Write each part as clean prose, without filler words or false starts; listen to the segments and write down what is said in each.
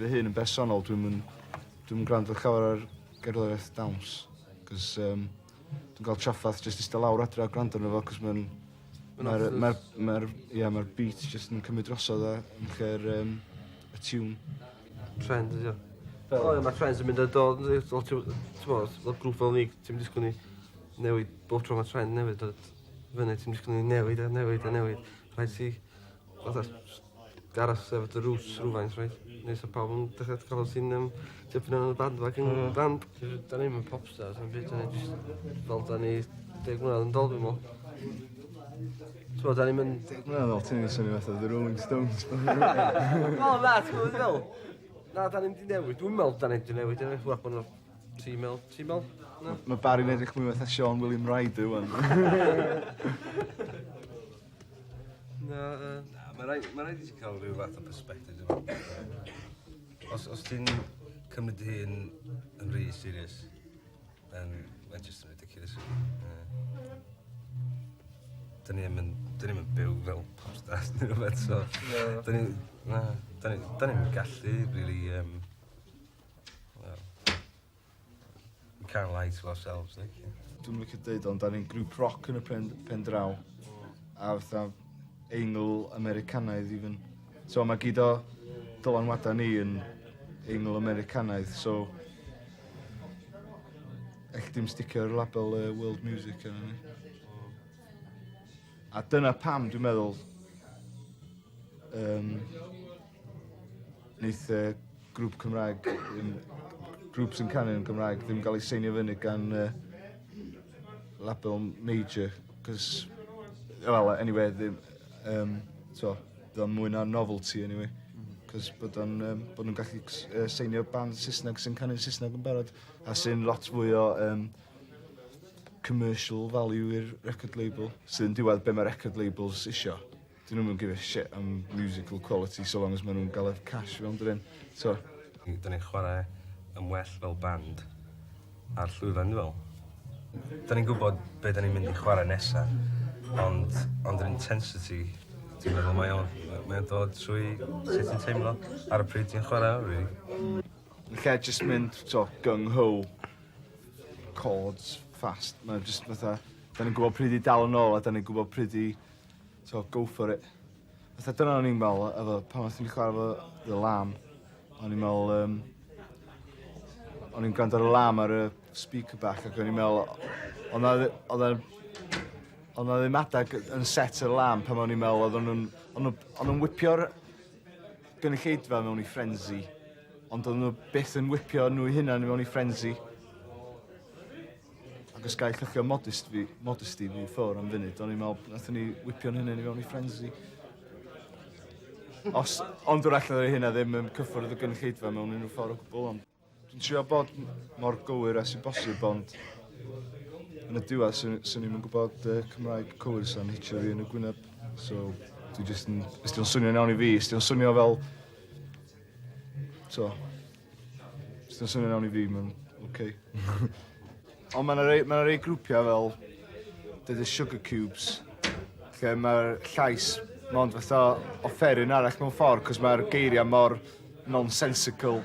fy hun yn bersonol, dwi'n gwrando llawer ar gerddoriaeth dawns. Cos dwi'n cael traffaith jyst eistedd lawr adre a gwrando arno fo, cos mae'r beat jyst yn cymryd drosodd yn lle'r y tune. Trend, ydy o. O, mae trends yn mynd a dod, fel grŵp fel ni, ti'n disgwyl ni newid, bob tro mae trend newid dod fyny, ti'n disgwyl ni newid a newid a newid. Rhaid ti, garas efo dy roots rhywfaint, rhaid. Neu sa pawb yn dechrau cael sy'n tipyn yn y band fag yn band. Da ni'n mynd popstars yn byd, da ni jyst fel da ni 10 mlynedd yn dol dwi'n mol. So, da ni'n mynd... 10 mlynedd ôl, ti'n mynd swnio fatha The Rolling Stones. Wel, na, ti'n gwybod fel? Na, da ni'n di newid. Dwi'n meddwl da ni'n di newid. Dwi'n meddwl bod nhw... Ti'n meddwl? Mae Barry'n edrych mwy fatha Sean William Ryder, wan. Na, mae rhaid i ti cael rhyw fath o perspective. Os ti'n cymryd dy hun yn rhy serious, then mae'n just yn ridiculous. Dyn ni'n mynd byw fel popstars neu rhywbeth, so... Dyn ni'n gallu, really... we can't lie to ourselves, like. Dwi'n licio dweud, ond da ni'n grŵp rock yn y pen draw. A fatha Eingl Americanaidd, even. So mae gyd o dylanwadau ni yn Eingl Americanaidd, so... Eich dim sticio'r label world music yna ni. A dyna pam, dwi'n meddwl, wneith grŵp Cymraeg, grŵp sy'n canu yn Gymraeg, ddim cael ei seinio fyny gan label major, cos, well, anyway, ddim, dwi'n mwy na novelty, anyway, cos bod nhw'n gallu seinio band Saesneg sy'n canu'n Saesneg yn barod, a sy'n lot fwy o commercial value i'r record label, sy'n diwedd be mae record labels isio. Dyn nhw'n give a shit am musical quality so long as maen nhw'n gael y cash fewn dyn. So. Dyn ni'n chwarae yn well fel band ar llwyfan, dwi'n fel. Dyn ni'n gwybod be dyn ni'n mynd i chwarae nesaf, ond yr intensity, dwi'n meddwl mae'n dod trwy sut ti'n teimlo ar y pryd ti'n chwarae, really. Yn lle just mynd, gung-ho, chords, fast. Mae'n just fatha, da ni'n gwybod pryd i dal yn ôl a da ni'n gwybod pryd i, go for it. Fatha dyna o'n i'n meddwl, efo, pan oedd ni'n chwarae efo The Lamb, o'n i'n meddwl, o'n i'n gwrando ar y Lamb ar y speaker back ac o'n i'n meddwl, oedd na ddim adag yn set yr Lamb pan o'n i'n meddwl, oedd nhw'n whipio'r gynulleidfa mewn i frenzy, ond oedd nhw byth yn whipio nhw eu hunan mewn i frenzy. Ac os gael lluchio modesty fi ffwr am funud, o'n i'n meddwl, nathon ni whipio'n hynny mewn i frenzy. Ond wrach na hynna ddim yn cyffwrdd y gynulleidfa mewn unrhyw ffordd o gwbl, ond dwi'n trio bod mor gywir as i bosib, ond yn y diwedd, swn i'n gwybod Cymraeg cywir sa'n hitio fi yn y Gwyneb. So, dwi jyst yn... Ys di'n swnio'n iawn i fi, ys di'n swnio fel... Ys di'n swnio'n iawn i fi, mae'n oce. Ond mae'na rei grwpiau fel The Sugar Cubes, lle mae'r llais mond fatha offeryn arall mewn ffordd, cos mae'r geiriau mor nonsensical.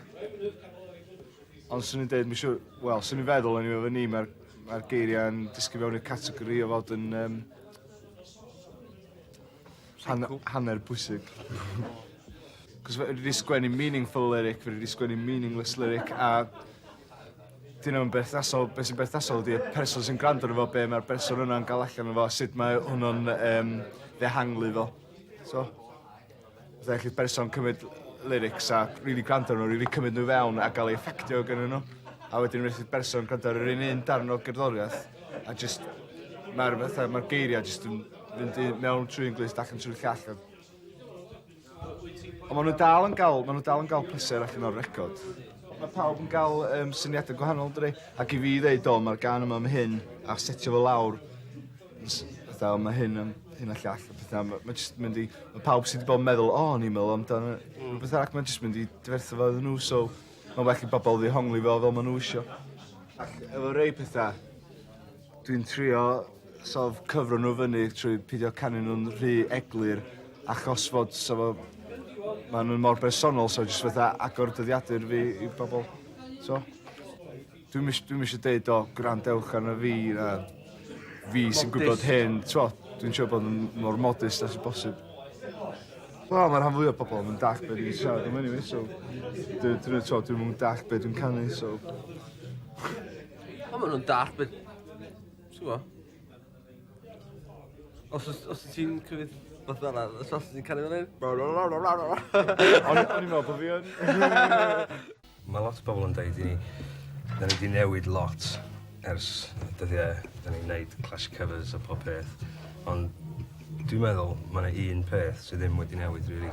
Ond swn i'n dweud, swn i'n feddwl yn efo ni, mae'r geiriau yn disgyn fewn i'r categori o fod yn hanner bwysig. Cos fe wedi sgwennu meaningful lyric, fe wedi sgwennu meaningless lyric, a dyn nhw'n berthnasol, beth sy'n berthnasol ydy y person sy'n gwrando arno fo, be mae'r person yna'n gael allan o fo, sut mae hwnnw'n ddehanglu fo. So, fydda chi'r person cymryd lyrics a really gwrando arno nhw, really cymryd nhw fewn a gael ei effectio gyda nhw. A wedyn rydych person gwrando ar yr un darn o gerddoriaeth, a just, mae'r geiriau just yn fynd mewn trwy'n glist allan trwy'r llall. Ond maen nhw dal yn gael pleser allan o'r record. Mae pawb yn cael syniadau gwahanol, dydy. Ac i fi ddeud, mae'r gan yma am hyn, a setio fo lawr, mae hyn a llall. Mae pawb sydd wedi bod yn meddwl, ni'n meddwl amdano. Rhywbeth arall, mae'n jyst mynd i dyferthu fo iddyn nhw, so mae'n well i bobl ddihongli fel maen nhw isio. Ac efo rei pethau, dwi'n trio cyfro nhw fyny trwy pidio canu nhw'n rhy eglur, achos fod ma nhw'n mor bersonol, so jyst fatha agor dyddiadur fi i bobl. So, dwi'n eisiau deud o gwrandewch arno fi, na fi sy'n gwybod hyn. Dwi'n siŵr bod yn mor modest as y bosib. Wel, mae'r rhan fwy o bobl yn dach beth dwi'n siarad am anyway, so dwi'n mwyn dach beth dwi'n canu, so... O, maen nhw'n dach beth... Ti'n gwybod? Os ti'n cyfyd beth fel yna, os ti'n canu fel hyn... O'n i'n meddwl bod fi yn. Mae lot o bobl yn dweud i ni, da ni wedi newid lot ers dyddiau, da ni'n gwneud clash covers a pob peth, ond dwi'n meddwl mae yna un peth sydd ddim wedi newid, really.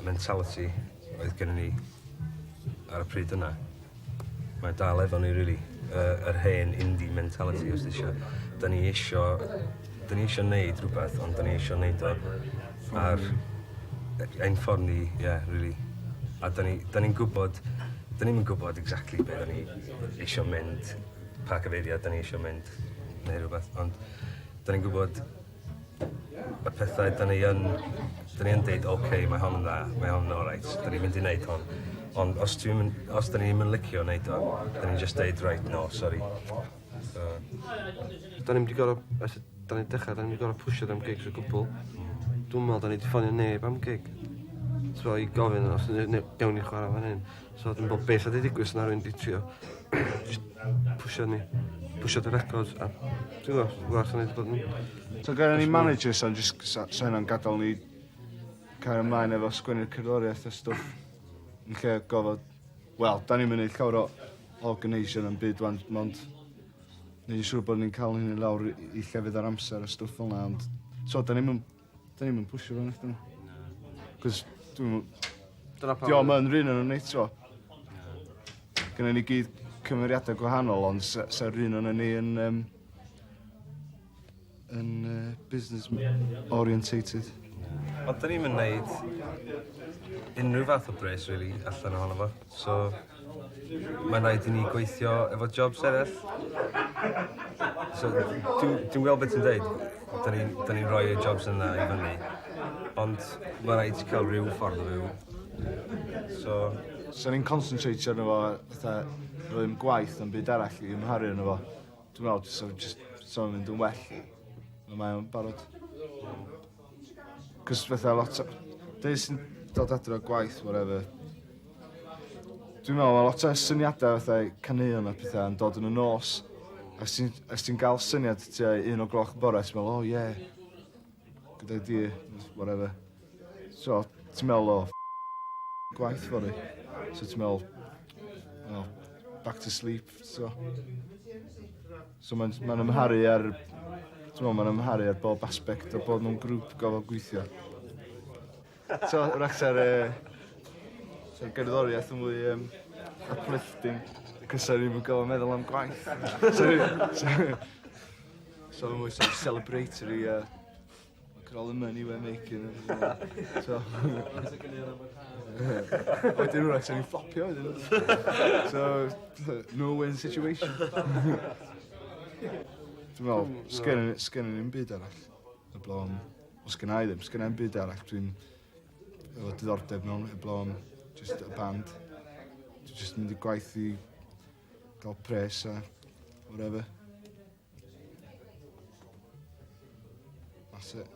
Mentality oedd gen ni ar y pryd yna. Mae dal efo ni, really. Yr hen indie mentality, os eisiau. Da ni eisiau gwneud rhywbeth, ond da ni eisiau gwneud o ar ein ffordd ni, really. A da ni'n gwybod, da ni'n gwybod exactly be da ni eisiau mynd, pa gyfeiriad da ni eisiau mynd, neu rhywbeth, ond da ni'n gwybod y pethau da ni yn deud, oce, mae hon yn dda, mae hon yn alright, da ni'n mynd i wneud hon. Ond os da ni'n mynd licio wneud o, da ni'n just deud, right, no, sorry. Da ni'n mynd i gorau, da ni'n dechrau, da ni'n mynd i gorau pwysio am gigs o gwbl. Dwi'n meddwl da ni wedi ffonio neb am gig. So i gofyn os ydyn gawn ni chwarae fan hyn. So dwi'n bod beth ydy digwydd sy'n arwyn di trio. Pwysio ni, pwysio dy records. A dwi'n gwybod, sy'n wedi bod yn... So gyda ni managers o'n jyst sy'n yn gadael ni cael ymlaen efo sgwennu'r cerddoriaeth a stwff. Yn lle gofod, wel, da ni'n mynd llawer o organisation yn byd wan, ond ni'n siŵr bod ni'n cael hyn i lawr i llefydd ar amser a stwff fel yna, ond so da ni'n mynd pwysio fan eithaf nhw. Cos diolch yn rhan o'n neud, so. Gynna ni gyd cymeriadau gwahanol, ond sa'r rhan o'n ni yn business orientated. Ond da ni'n mynd wneud unrhyw fath o bres, really, allan ohono fo. So, mae'n rhaid i ni gweithio efo jobs eraill. So, dwi'n gweld beth ti'n dweud. Da ni'n rhoi y jobs yna i fyny. Ond mae'n rhaid i cael rhyw ffordd o fyw. So ni'n concentrate arno fo, fatha, rwy'n gwaith yn byd arall i ymharu arno fo. Dwi'n meddwl, so mynd yn well. Mae'n barod. Cos fatha lot o... Dyn sy'n dod adre o gwaith, whatever. Dwi'n meddwl, mae lot o syniadau fatha caneuon a pethau yn dod yn y nos. Os ti'n cael syniad tua 1:00 y bore, ti'n meddwl, gyda di, whatever. So, ti'n meddwl, gwaith fori. So ti'n meddwl, back to sleep, so. So mae'n ymharu ar... Mae'n ymharu ar bob aspect o bod nhw'n grŵp gofod gweithio. So, rach sa'r gerddoriaeth yn fwy uplifting, cos sa'n ni'n gofod meddwl am gwaith. So, mwy celebratory, look at all the money we're making. So, wedyn rach sa'n ni'n flopio, so, no-win situation. Dwi'n meddwl, sgen i'n byd arall. Os gen i ddim, sgen i'n byd arall. Dwi'n efo diddordeb mewn, heblaw am just y band. Dwi'n just mynd i gwaith i gael pres a whatever. That's it.